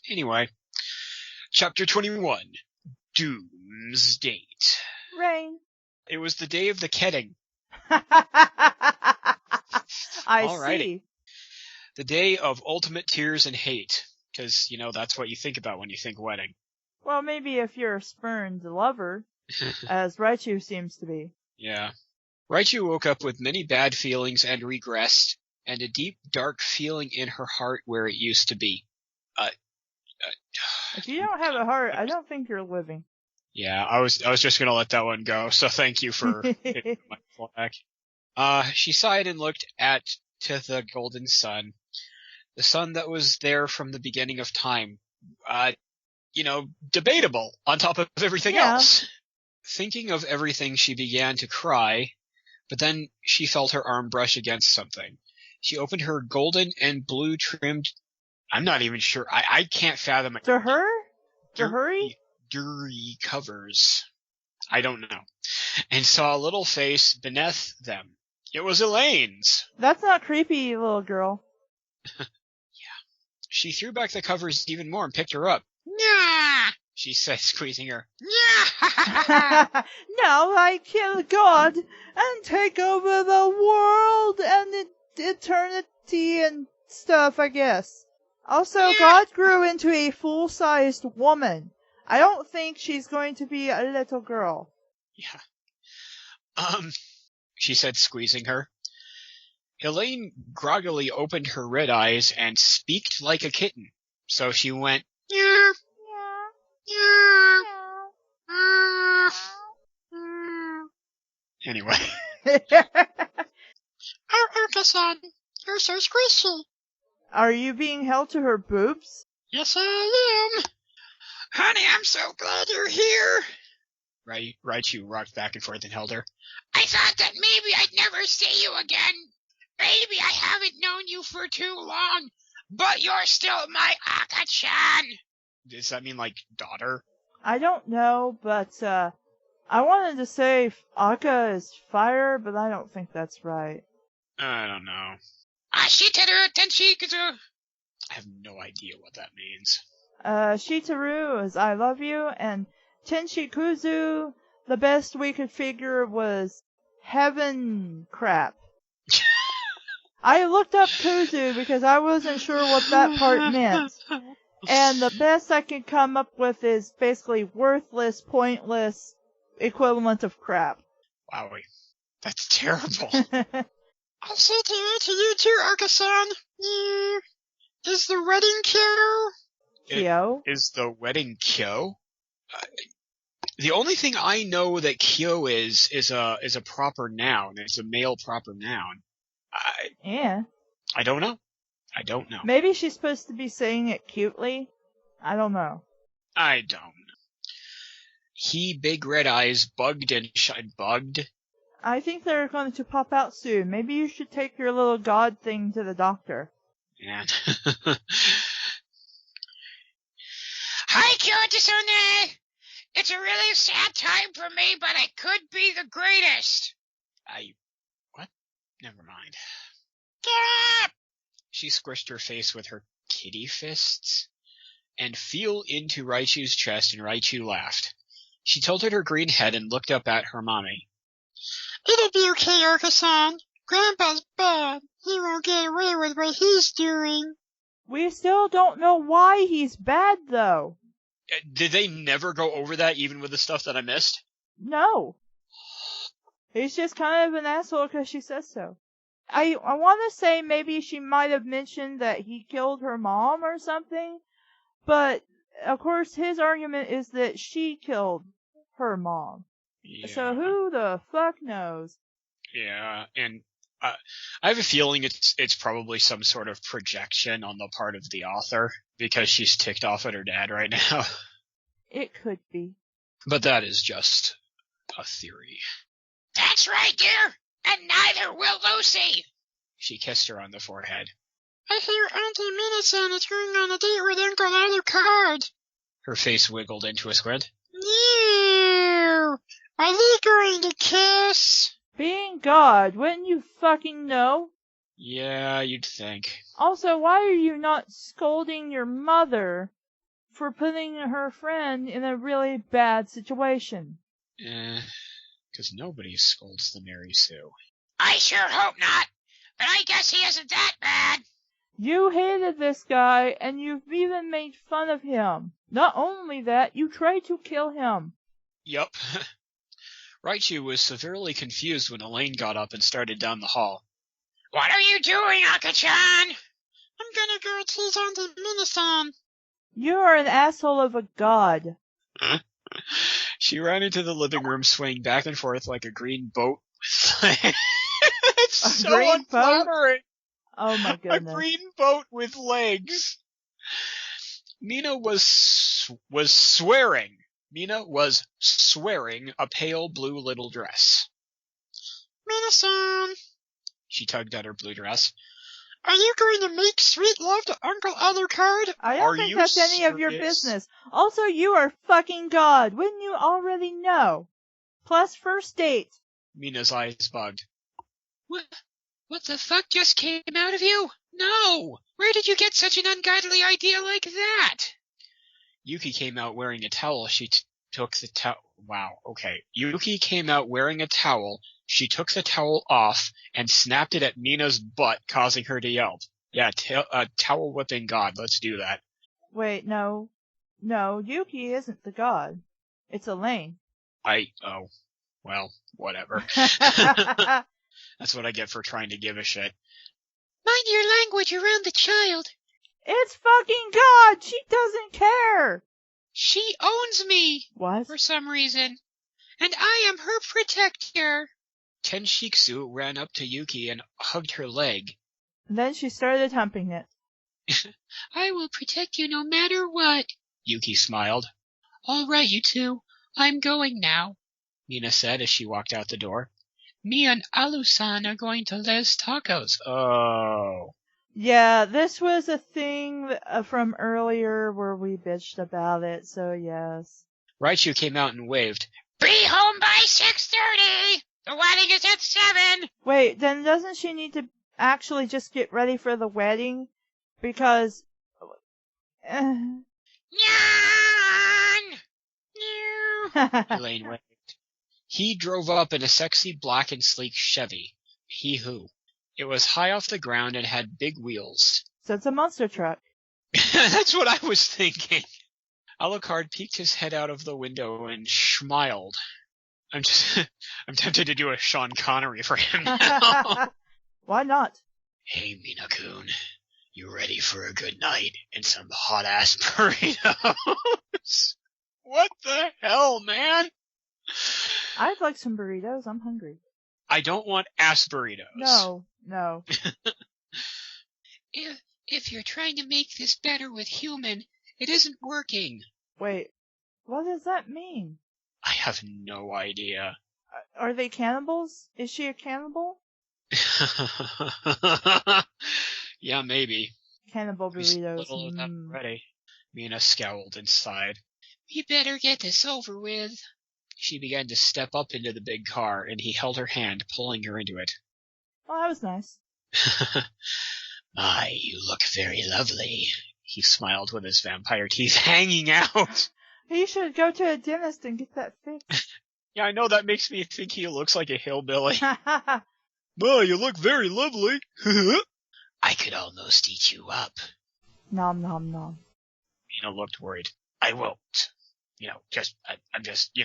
Speaker 1: Anyway. Chapter 21. Doom's Date.
Speaker 2: Rain.
Speaker 1: It was the day of the ketting.
Speaker 2: I see.
Speaker 1: The day of ultimate tears and hate. Because, that's what you think about when you think wedding.
Speaker 2: Well, maybe if you're a spurned lover, as Raichu seems to be.
Speaker 1: Yeah. Raichu woke up with many bad feelings and regressed, and a deep, dark feeling in her heart where it used to be.
Speaker 2: If you don't have a heart, I don't think you're living.
Speaker 1: Yeah, I was just gonna let that one go, so thank you for hitting my flag. She sighed and looked to the golden sun. The sun that was there from the beginning of time. Debatable on top of everything else. Thinking of everything, she began to cry, but then she felt her arm brush against something. She opened her golden and blue trimmed, I'm not even sure, I can't fathom it. Durry covers. I don't know. And saw a little face beneath them. It was Elaine's.
Speaker 2: That's not creepy, little girl.
Speaker 1: Yeah. She threw back the covers even more and picked her up. Nyah! She said, squeezing her. Nyah!
Speaker 2: Now I kill God and take over the world and eternity and stuff, I guess. Also, God grew into a full-sized woman. I don't think she's going to be a little girl.
Speaker 1: Yeah. She said, squeezing her. Elaine groggily opened her red eyes and speaked like a kitten. So she went, Nyah! Anyway. Urka-san, you're so squishy.
Speaker 2: Are you being held to her boobs?
Speaker 1: Yes, I am. Honey, I'm so glad you're here. Raichu rocked back and forth and held her. I thought that maybe I'd never see you again. Maybe I haven't known you for too long, but you're still my Akka-chan. Does that mean, daughter? I
Speaker 2: don't know, but, I wanted to say Akka is fire, but I don't think that's right.
Speaker 1: I don't know. I have no idea what that means.
Speaker 2: Shitaru is I love you, and Tenshikuzu, the best we could figure was heaven crap. I looked up kuzu because I wasn't sure what that part meant. And the best I could come up with is basically worthless, pointless equivalent of crap.
Speaker 1: Wowie. That's terrible.
Speaker 3: I'll say to you too, Arkasan. Is the wedding
Speaker 2: Kyo?
Speaker 1: Is the wedding Kyo? The only thing I know that Kyo is a proper noun. It's a male proper noun. I don't know.
Speaker 2: Maybe she's supposed to be saying it cutely. I don't know.
Speaker 1: I don't know. He big red eyes bugged and bugged.
Speaker 2: I think they're going to pop out soon. Maybe you should take your little god thing to the doctor.
Speaker 1: Man.
Speaker 3: Hi, Kyotisune! It's a really sad time for me, but I could be the greatest.
Speaker 1: What? Never mind.
Speaker 3: Get up!
Speaker 1: She squished her face with her kitty fists and flew into Raichu's chest, and Raichu laughed. She tilted her green head and looked up at her mommy.
Speaker 3: It'll be okay, Arkasan. Grandpa's bad. He won't get away with what he's doing.
Speaker 2: We still don't know why he's bad, though.
Speaker 1: Did they never go over that, even with the stuff that I missed?
Speaker 2: No. He's just kind of an asshole because she says so. I want to say maybe she might have mentioned that he killed her mom or something, but of course his argument is that she killed her mom.
Speaker 1: Yeah.
Speaker 2: So who the fuck knows?
Speaker 1: Yeah, and I have a feeling it's probably some sort of projection on the part of the author, because she's ticked off at her dad right now.
Speaker 2: It could be. But
Speaker 1: that is just a theory.
Speaker 3: That's right, dear! And neither will Lucy!
Speaker 1: She kissed her on the forehead.
Speaker 3: I hear Auntie Minasan is going on a date with Uncle Alucard.
Speaker 1: Her face wiggled into a squint.
Speaker 3: No! Are they going to kiss?
Speaker 2: Being God, wouldn't you fucking know?
Speaker 1: Yeah, you'd think.
Speaker 2: Also, why are you not scolding your mother for putting her friend in a really bad situation?
Speaker 1: Because nobody scolds the Mary Sue.
Speaker 3: I sure hope not, but I guess he isn't that bad.
Speaker 2: You hated this guy, and you've even made fun of him. Not only that, you tried to kill him.
Speaker 1: Yup. Raichu was severely confused when Elaine got up and started down the hall.
Speaker 3: What are you doing, Akka-chan? I'm gonna go tease Auntie Minasan.
Speaker 2: You are an asshole of a god.
Speaker 1: She ran into the living room, swaying back and forth like a green boat. It's so unflattering.
Speaker 2: Oh my goodness.
Speaker 1: A green boat with legs. Mina was swearing. Mina was swearing a pale blue little dress.
Speaker 3: Minasan!
Speaker 1: She tugged at her blue dress.
Speaker 3: Are you going to make sweet love to Uncle Alucard?
Speaker 2: I don't think that's any of your business. Also, you are fucking God. Wouldn't you already know? Plus first date.
Speaker 1: Mina's eyes bugged.
Speaker 3: What the fuck just came out of you? No! Where did you get such an ungodly idea like that?
Speaker 1: Yuki came out wearing a towel. She took the towel. Wow, okay. Yuki came out wearing a towel. She took the towel off and snapped it at Mina's butt, causing her to yelp. Yeah, towel whipping God. Let's do that.
Speaker 2: Wait, no. No, Yuki isn't the god. It's Elaine.
Speaker 1: Oh. Well, whatever. That's what I get for trying to give a shit.
Speaker 3: Mind your language around the child.
Speaker 2: It's fucking God! She doesn't care!
Speaker 3: She owns me!
Speaker 2: What?
Speaker 3: For some reason. And I am her protector.
Speaker 1: Tenshiksu ran up to Yuki and hugged her leg.
Speaker 2: Then she started humping it.
Speaker 3: I will protect you no matter what.
Speaker 1: Yuki smiled.
Speaker 3: All right, you two. I'm going now,
Speaker 1: Mina said as she walked out the door.
Speaker 3: Me and Alu-san are going to Les Tacos.
Speaker 1: Oh.
Speaker 2: Yeah, this was a thing from earlier where we bitched about it, so yes.
Speaker 1: Raichu came out and waved.
Speaker 3: Be home by 6:30! The wedding is at 7!
Speaker 2: Wait, then doesn't she need to actually just get ready for the wedding? Because
Speaker 3: Nyan!
Speaker 1: Elaine waved. He drove up in a sexy black and sleek Chevy. He who. It was high off the ground and had big wheels.
Speaker 2: So it's a monster truck.
Speaker 1: That's what I was thinking. Alucard peeked his head out of the window and smiled. I'm tempted to do a Sean Connery for him now.
Speaker 2: Why not?
Speaker 1: Hey, Mina-kun. You ready for a good night and some hot-ass burritos? What the hell, man?
Speaker 2: I'd like some burritos. I'm hungry.
Speaker 1: I don't want ass burritos.
Speaker 2: No.
Speaker 3: If you're trying to make this better with human, it isn't working.
Speaker 2: Wait, what does that mean?
Speaker 1: I have no idea.
Speaker 2: Are they cannibals? Is she a cannibal?
Speaker 1: Yeah, maybe.
Speaker 2: Cannibal burritos.
Speaker 1: Little of that already. Mina scowled inside.
Speaker 3: We better get this over with.
Speaker 1: She began to step up into the big car, and he held her hand, pulling her into it.
Speaker 2: Oh, that was nice.
Speaker 1: My, you look very lovely. He smiled with his vampire teeth hanging out.
Speaker 2: You should go to a dentist and get that fixed.
Speaker 1: Yeah, I know that makes me think he looks like a hillbilly. Well, you look very lovely. I could almost eat you up.
Speaker 2: Nom nom nom.
Speaker 1: Mina looked worried. I won't. I'm just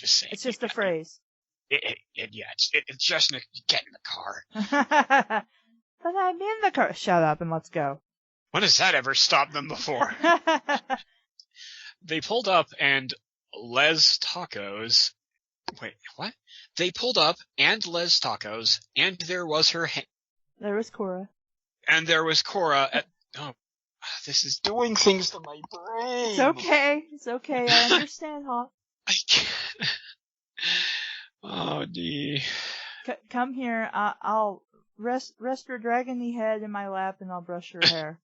Speaker 1: saying.
Speaker 2: It's just a phrase.
Speaker 1: It's just get in the car.
Speaker 2: But I'm in the car. Shut up and let's go.
Speaker 1: When has that ever stopped them before? They pulled up and Les Tacos. Wait, what? They pulled up and Les Tacos, and there was her.
Speaker 2: There was Cora.
Speaker 1: And there was Cora at. Oh, this is doing things to my brain.
Speaker 2: It's okay. I understand, Hawk.
Speaker 1: I can't. Oh, D.
Speaker 2: Come here. I'll rest your dragony head in my lap, and I'll brush your hair.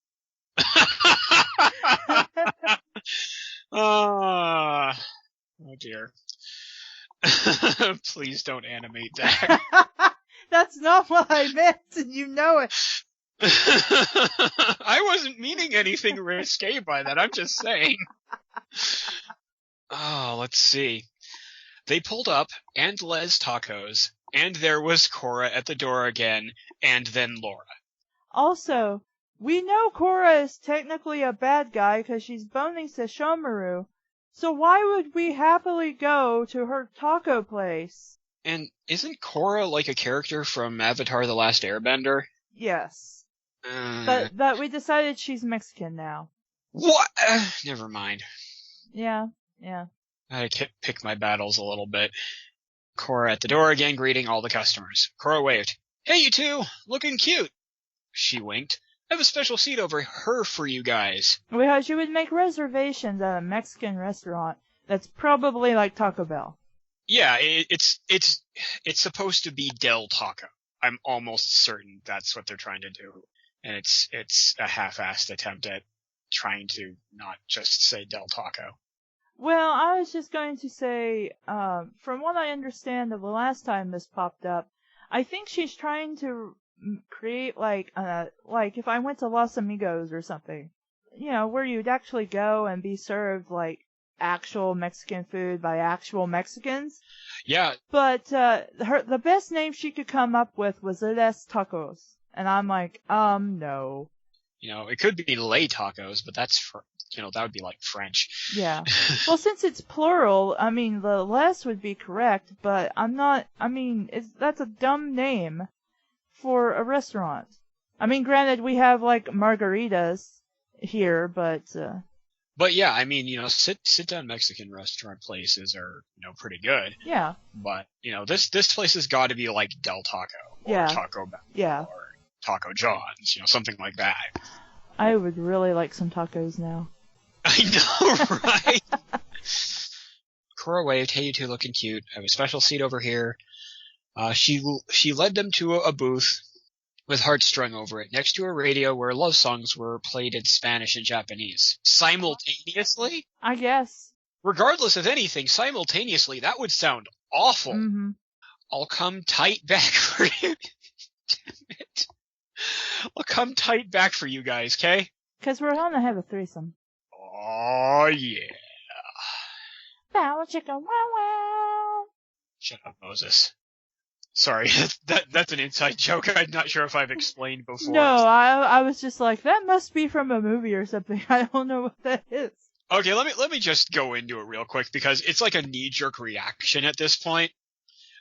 Speaker 1: Oh dear. Please don't animate that.
Speaker 2: That's not what I meant, and you know it.
Speaker 1: I wasn't meaning anything risque by that. I'm just saying. Oh, let's see. They pulled up, and Les Tacos, and there was Cora at the door again, and then Laura.
Speaker 2: Also, we know Cora is technically a bad guy because she's boning Sesshomaru, so why would we happily go to her taco place?
Speaker 1: And isn't Cora like a character from Avatar: The Last Airbender?
Speaker 2: Yes. But we decided she's Mexican now.
Speaker 1: What? Never mind.
Speaker 2: Yeah.
Speaker 1: I had to pick my battles a little bit. Cora at the door again, greeting all the customers. Cora waved. Hey, you two! Looking cute! She winked. I have a special seat over her for you guys.
Speaker 2: Because you would make reservations at a Mexican restaurant that's probably like Taco Bell.
Speaker 1: Yeah, it's supposed to be Del Taco. I'm almost certain that's what they're trying to do. And it's a half-assed attempt at trying to not just say Del Taco.
Speaker 2: Well, I was just going to say, from what I understand of the last time this popped up, I think she's trying to create like if I went to Los Amigos or something, where you'd actually go and be served like actual Mexican food by actual Mexicans.
Speaker 1: Yeah.
Speaker 2: But the best name she could come up with was Les Tacos, and I'm like, no.
Speaker 1: It could be Les Tacos, but that's that would be like French.
Speaker 2: Yeah. Well, since it's plural, I mean the les would be correct, but that's a dumb name for a restaurant. I mean, granted, we have like margaritas here, but
Speaker 1: yeah, I mean, sit down Mexican restaurant places are, pretty good.
Speaker 2: Yeah.
Speaker 1: But, this place has got to be like Del Taco or Taco Bell or Taco John's, something like that.
Speaker 2: I would really like some tacos now.
Speaker 1: I know, right? Cora waved, hey, you two looking cute. I have a special seat over here. She led them to a booth with hearts strung over it, next to a radio where love songs were played in Spanish and Japanese. Simultaneously?
Speaker 2: I guess.
Speaker 1: Regardless of anything, simultaneously, that would sound awful.
Speaker 2: Mm-hmm.
Speaker 1: I'll come tight back for you. Damn it. I'll come tight back for you guys, okay?
Speaker 2: 'Cause we're gonna have a threesome.
Speaker 1: Oh, yeah.
Speaker 2: Bow chicka wow wow.
Speaker 1: Shut up, Moses. Sorry, that's an inside joke I'm not sure if I've explained before.
Speaker 2: No, I was just like, that must be from a movie or something. I don't know what that is.
Speaker 1: Okay, let me just go into it real quick because it's like a knee-jerk reaction at this point.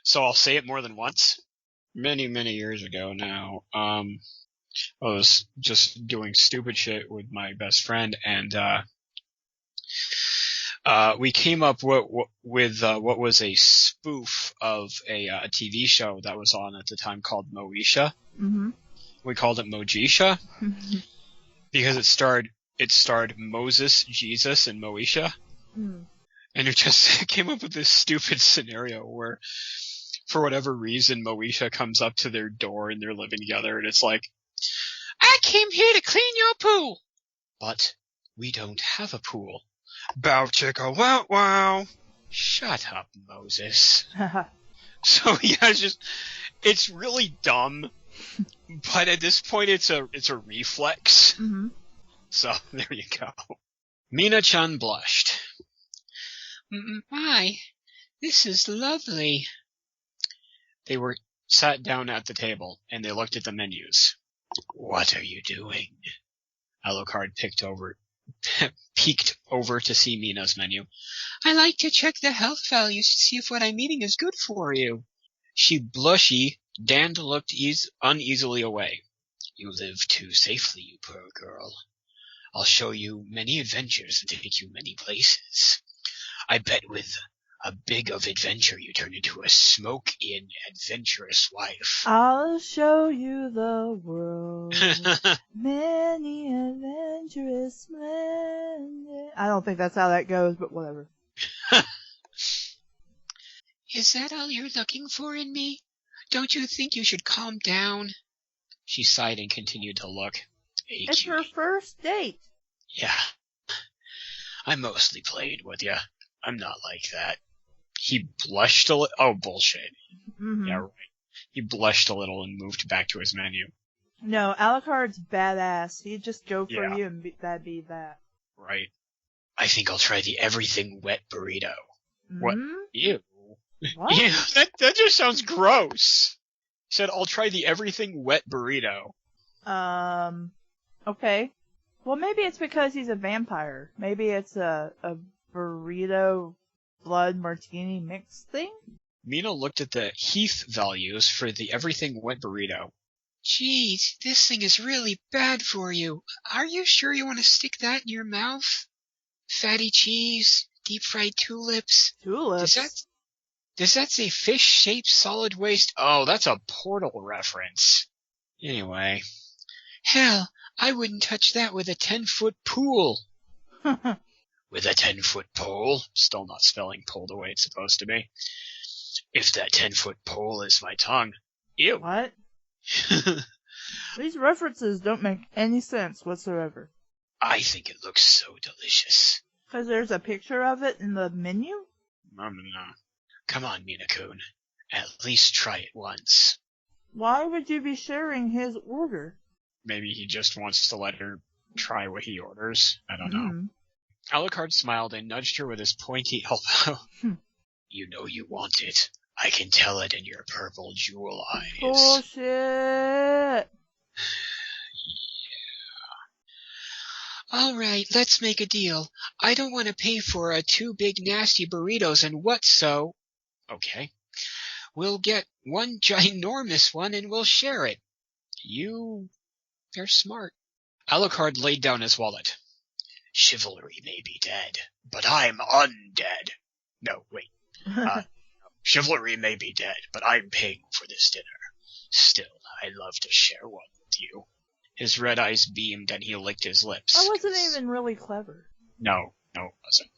Speaker 1: So I'll say it more than once. Many years ago now, I was just doing stupid shit with my best friend, and we came up with what was a spoof of a TV show that was on at the time called Moesha.
Speaker 2: Mm-hmm.
Speaker 1: We called it Mojisha because it starred Moses, Jesus, and Moesha. Mm. And it just came up with this stupid scenario where, for whatever reason, Moesha comes up to their door and they're living together, and it's like,
Speaker 3: I came here to clean your pool.
Speaker 1: But we don't have a pool. Bow chicka wow wow. Shut up, Moses. So yeah, it's really dumb, but at this point it's a reflex.
Speaker 2: Mm-hmm.
Speaker 1: So there you go. Mina-chan blushed.
Speaker 3: My, this is lovely.
Speaker 1: They were sat down at the table and they looked at the menus. What are you doing? Alucard peeked over to see Mina's menu.
Speaker 3: I like to check the health values to see if what I'm eating is good for you.
Speaker 1: She blushy. Dan looked uneasily away. You live too safely, you poor girl. I'll show you many adventures and take you many places. I bet with a big of adventure you turn into a smoke-in adventurous wife.
Speaker 2: I'll show you the world. Many adventurous men. I don't think that's how that goes, but whatever.
Speaker 3: Is that all you're looking for in me? Don't you think you should calm down?
Speaker 1: She sighed and continued to look.
Speaker 2: Hey, it's her first date.
Speaker 1: Yeah. I'm mostly playing with you. I'm not like that. He blushed a little. Oh, bullshit.
Speaker 2: Mm-hmm.
Speaker 1: Yeah, right. He blushed a little and moved back to his menu.
Speaker 2: No, Alucard's badass. He'd just go for you and that'd be that.
Speaker 1: Right. I think I'll try the everything wet burrito.
Speaker 2: Mm-hmm.
Speaker 1: What? Ew.
Speaker 2: What?
Speaker 1: Ew, that just sounds gross. He said, I'll try the everything wet burrito.
Speaker 2: Okay. Well, maybe it's because he's a vampire. Maybe it's a burrito blood martini mix thing?
Speaker 1: Mina looked at the Heath values for the everything wet burrito.
Speaker 3: Geez, this thing is really bad for you. Are you sure you want to stick that in your mouth? Fatty cheese, deep fried tulips.
Speaker 2: Tulips?
Speaker 3: Does that say fish-shaped solid waste?
Speaker 1: Oh, that's a Portal reference. Anyway.
Speaker 3: Hell, I wouldn't touch that with a 10-foot pool.
Speaker 1: With a 10-foot pole? Still not spelling pole the way it's supposed to be. If that 10-foot pole is my tongue. Ew.
Speaker 2: What? These references don't make any sense whatsoever.
Speaker 1: I think it looks so delicious.
Speaker 2: Because there's a picture of it in the menu?
Speaker 1: No. Come on, Mina-kun. At least try it once.
Speaker 2: Why would you be sharing his order?
Speaker 1: Maybe he just wants to let her try what he orders. I don't know. Alucard smiled and nudged her with his pointy elbow. You know you want it. I can tell it in your purple jewel eyes.
Speaker 2: Bullshit! Yeah.
Speaker 3: All right, let's make a deal. I don't want to pay for 2 big nasty burritos and what's so...
Speaker 1: Okay.
Speaker 3: We'll get one ginormous one and we'll share it.
Speaker 1: They're smart. Alucard laid down his wallet. Chivalry may be dead, but I'm undead. No, wait. Chivalry may be dead, but I'm paying for this dinner. Still, I'd love to share one with you. His red eyes beamed and he licked his lips.
Speaker 2: I wasn't even really clever.
Speaker 1: No, it wasn't.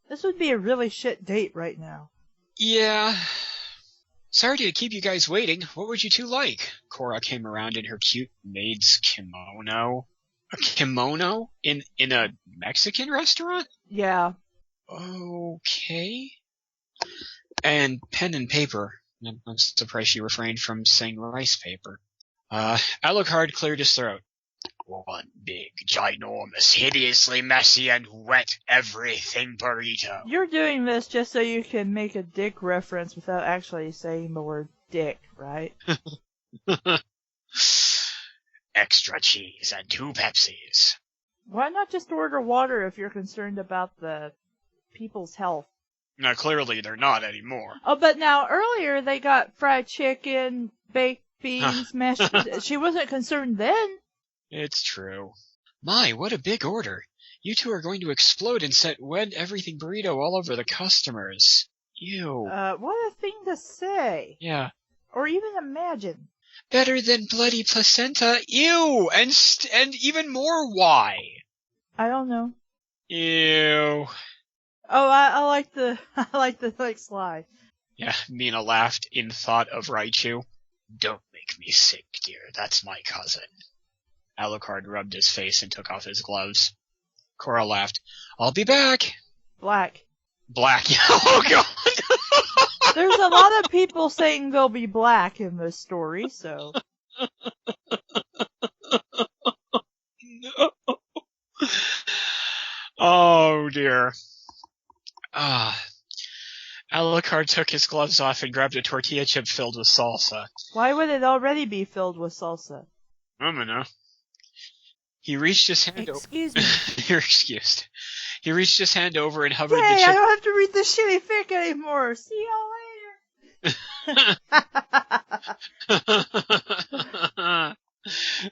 Speaker 2: This would be a really shit date right now.
Speaker 1: Yeah. Sorry to keep you guys waiting. What would you two like? Cora came around in her cute maid's kimono. A kimono? In a Mexican restaurant?
Speaker 2: Yeah.
Speaker 1: Okay. And pen and paper. I'm surprised she refrained from saying rice paper. Alucard cleared his throat. one big, ginormous, hideously messy and wet everything burrito.
Speaker 2: You're doing this just so you can make a dick reference without actually saying the word dick, right?
Speaker 1: Extra cheese and 2 Pepsis.
Speaker 2: Why not just order water if you're concerned about the people's health?
Speaker 1: Now, clearly they're not anymore.
Speaker 2: Oh, but now earlier they got fried chicken, baked beans, mashed... She wasn't concerned then.
Speaker 1: It's true. My, what a big order. You two are going to explode and set wet everything burrito all over the customers. Ew.
Speaker 2: What a thing to say.
Speaker 1: Yeah.
Speaker 2: Or even imagine.
Speaker 1: Better than bloody placenta. Ew. And even more why?
Speaker 2: I don't know.
Speaker 1: Ew.
Speaker 2: Oh, I like the slide.
Speaker 1: Yeah, Mina laughed in thought of Raichu. Don't make me sick, dear. That's my cousin. Alucard rubbed his face and took off his gloves. Cora laughed. I'll be back.
Speaker 2: Black.
Speaker 1: Oh, God.
Speaker 2: There's a lot of people saying they'll be black in this story, so.
Speaker 1: No. Oh, dear. Alucard took his gloves off and grabbed a tortilla chip filled with salsa.
Speaker 2: Why would it already be filled with salsa?
Speaker 1: I don't know. He reached his hand over.
Speaker 2: Excuse me.
Speaker 1: You're excused. He reached his hand over and hovered the
Speaker 2: Yay,
Speaker 1: chip.
Speaker 2: I don't have to read this shitty fic anymore. See y'all later.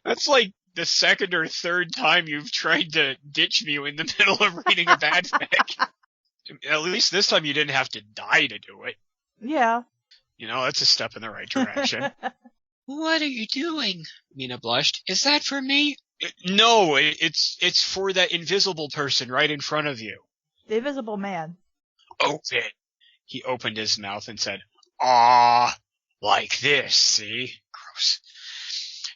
Speaker 1: That's like the second or third time you've tried to ditch me in the middle of reading a bad fic. At least this time you didn't have to die to do it.
Speaker 2: Yeah.
Speaker 1: You know, that's a step in the right direction.
Speaker 3: What are you doing? Mina blushed. Is that for me?
Speaker 1: No, it's for that invisible person right in front of you.
Speaker 2: The invisible man.
Speaker 1: Open. He opened his mouth and said, "Ah, like this, see?" Gross.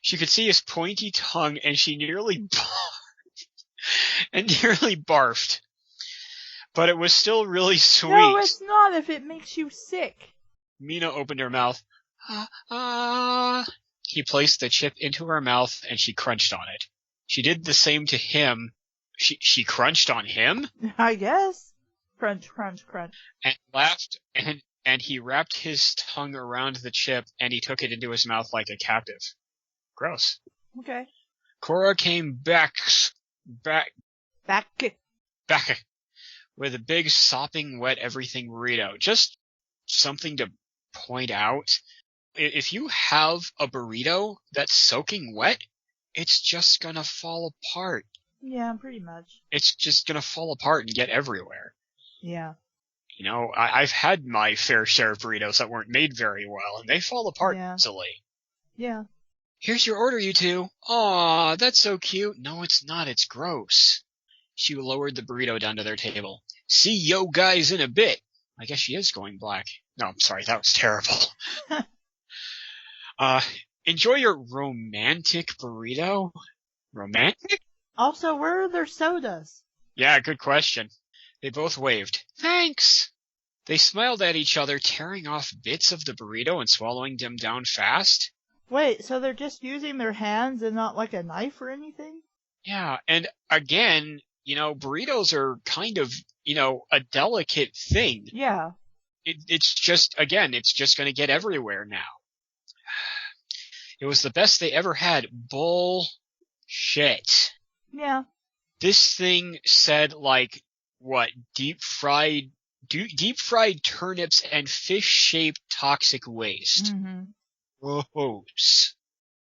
Speaker 1: She could see his pointy tongue and she nearly barfed. But it was still really sweet.
Speaker 2: No, it's not if it makes you sick.
Speaker 1: Mina opened her mouth. He placed the chip into her mouth and she crunched on it. She did the same to him. She crunched on him?
Speaker 2: I guess. Crunch, crunch, crunch.
Speaker 1: And laughed, and he wrapped his tongue around the chip and he took it into his mouth like a captive. Gross.
Speaker 2: Okay.
Speaker 1: Cora came back with a big sopping wet everything burrito. Just something to point out. If you have a burrito that's soaking wet, it's just gonna fall apart.
Speaker 2: Yeah, pretty much.
Speaker 1: It's just gonna fall apart and get everywhere.
Speaker 2: Yeah.
Speaker 1: You know, I've had my fair share of burritos that weren't made very well, and they fall apart easily.
Speaker 2: Yeah.
Speaker 1: Here's your order, you two. Aw, that's so cute. No, it's not. It's gross. She lowered the burrito down to their table. See yo guys in a bit. I guess she is going black. No, I'm sorry. That was terrible. Enjoy your romantic burrito? Romantic?
Speaker 2: Also, where are their sodas?
Speaker 1: Yeah, good question. They both waved. Thanks! They smiled at each other, tearing off bits of the burrito and swallowing them down fast.
Speaker 2: Wait, so they're just using their hands and not like a knife or anything?
Speaker 1: Yeah, and again, you know, burritos are kind of, you know, a delicate thing.
Speaker 2: Yeah.
Speaker 1: It's just gonna get everywhere now. It was the best they ever had. Bullshit.
Speaker 2: Yeah.
Speaker 1: This thing said, like, what, deep fried turnips and fish-shaped toxic waste.
Speaker 2: Mm-hmm.
Speaker 1: Gross.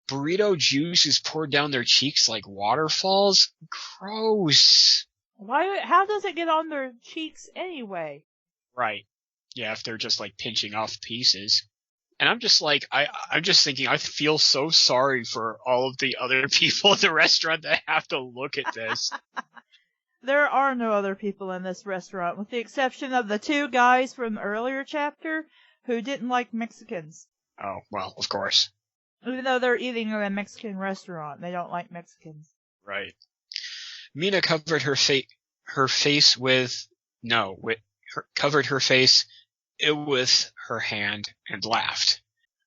Speaker 1: Burrito juice is poured down their cheeks like waterfalls. Gross.
Speaker 2: How does it get on their cheeks anyway?
Speaker 1: Right. Yeah, if they're just like pinching off pieces. And I'm just like, I'm just thinking, I feel so sorry for all of the other people at the restaurant that have to look at this.
Speaker 2: There are no other people in this restaurant, with the exception of the two guys from the earlier chapter who didn't like Mexicans.
Speaker 1: Oh, well, of course.
Speaker 2: Even though they're eating in a Mexican restaurant, they don't like Mexicans.
Speaker 1: Right. Mina covered her face with her hand and laughed.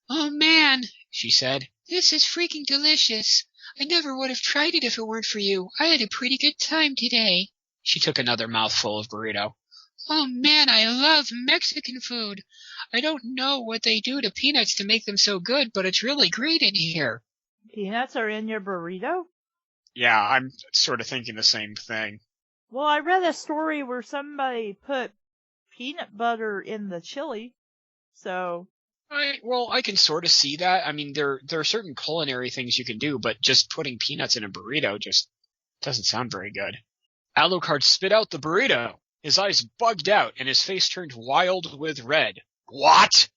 Speaker 3: Oh man, she said. This is freaking delicious. I never would have tried it if it weren't for you. I had a pretty good time today.
Speaker 1: She took another mouthful of burrito.
Speaker 3: Oh man, I love Mexican food. I don't know what they do to peanuts to make them so good, but it's really great in here.
Speaker 2: Peanuts are in your burrito?
Speaker 1: Yeah, I'm sort of thinking the same thing.
Speaker 2: Well, I read a story where somebody put peanut butter in the chili, so...
Speaker 1: I can sort of see that. I mean, there are certain culinary things you can do, but just putting peanuts in a burrito just doesn't sound very good. Alucard spit out the burrito. His eyes bugged out, and his face turned wild with red. What?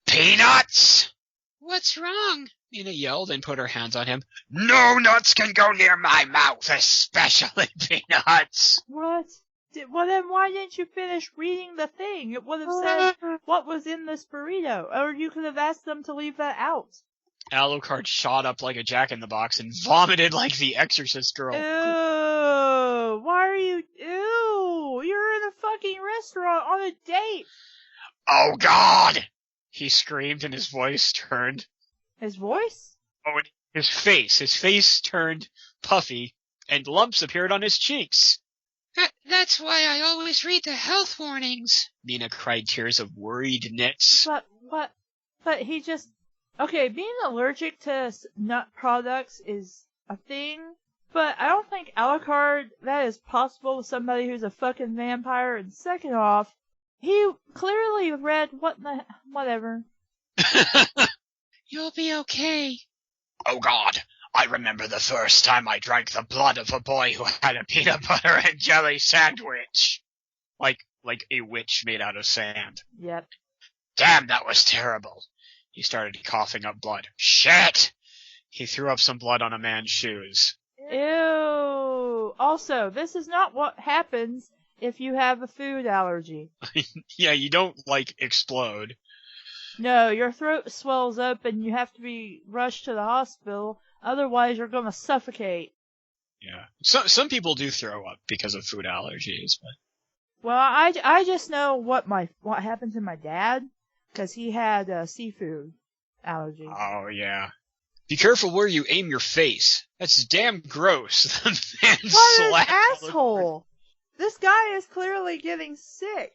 Speaker 1: Peanuts?
Speaker 3: What's wrong?
Speaker 1: Mina yelled and put her hands on him.
Speaker 4: No nuts can go near my mouth, especially peanuts.
Speaker 2: What? Well, then why didn't you finish reading the thing? It would have said what was in this burrito. Or you could have asked them to leave that out.
Speaker 1: Alucard shot up like a jack-in-the-box and vomited like the Exorcist girl.
Speaker 2: Ew. Why are you... Ew. You're in a fucking restaurant on a date.
Speaker 4: Oh, God!
Speaker 1: He screamed and his voice turned.
Speaker 2: His voice?
Speaker 1: Oh, and his face turned puffy and lumps appeared on his cheeks.
Speaker 3: That's why I always read the health warnings.
Speaker 1: Mina cried tears of worried nits.
Speaker 2: But he just... Okay, being allergic to nut products is a thing, but I don't think Alucard, that is possible with somebody who's a fucking vampire, and second off, he clearly read whatever.
Speaker 3: You'll be okay.
Speaker 4: Oh, God. I remember the first time I drank the blood of a boy who had a peanut butter and jelly sandwich.
Speaker 1: Like a witch made out of sand.
Speaker 2: Yep.
Speaker 4: Damn, that was terrible.
Speaker 1: He started coughing up blood. Shit! He threw up some blood on a man's shoes.
Speaker 2: Ew. Also, this is not what happens if you have a food allergy.
Speaker 1: Yeah, you don't, explode.
Speaker 2: No, your throat swells up and you have to be rushed to the hospital. Otherwise, you're gonna suffocate.
Speaker 1: Yeah. Some people do throw up because of food allergies, but...
Speaker 2: Well, I just know what happened to my dad, because he had a seafood allergy.
Speaker 1: Oh, yeah. Be careful where you aim your face. That's damn gross. The man
Speaker 2: What an asshole! This guy is clearly getting sick.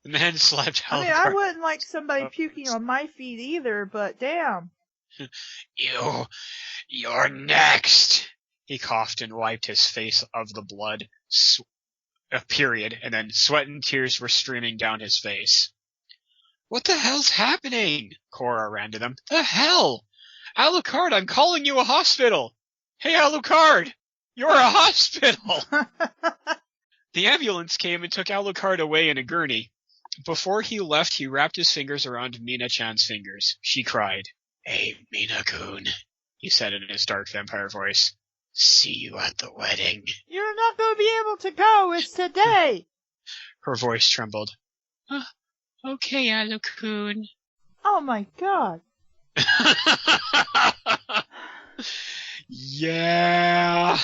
Speaker 1: The man slapped Alucard.
Speaker 2: I mean, I wouldn't like somebody puking on my feet either, but damn.
Speaker 4: You're next.
Speaker 1: He coughed and wiped his face of the blood. Period. And then sweat and tears were streaming down his face. What the hell's happening? Cora ran to them. The hell? Alucard, I'm calling you a hospital. Hey, Alucard! You're a hospital! The ambulance came and took Alucard away in a gurney. Before he left, he wrapped his fingers around Mina-chan's fingers. She cried.
Speaker 4: Hey, Mina-kun,
Speaker 1: he said in his dark vampire voice.
Speaker 4: See you at the wedding.
Speaker 2: You're not going to be able to go. It's today.
Speaker 1: Her voice trembled.
Speaker 3: Okay, Alucard.
Speaker 2: Oh my god.
Speaker 1: Yeah.